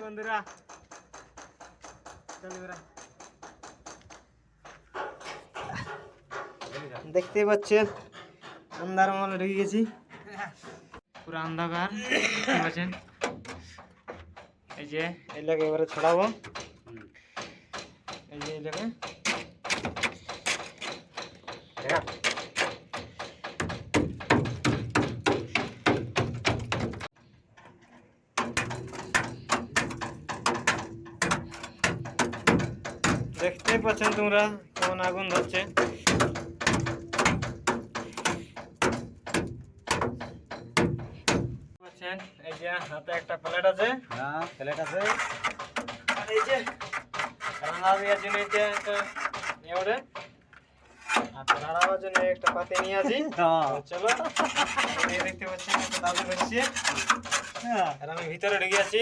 বন্ধুরা দেখতেই পাচ্ছেন अंधार মহলে ঢুকে গেছি পুরো অন্ধকার দেখতে পাচ্ছেন এই যে এলাকা এবারে ছড়াবো এই যে এলাকা দেখতে পাচ্ছেন তোমরা কেমন আগুন ধরছে এই যে হাতে একটা প্লেট আছে হ্যাঁ প্লেট আছে আর এই যে রান্না দেওয়ার জন্য এই যে একটা এবারে আর রান্নার জন্য একটা পাতে নিয়ে আসি চলো এই দেখতে পাচ্ছেন একটা দাদু বসছে আর আমি ভিতরে ঢুকে আছি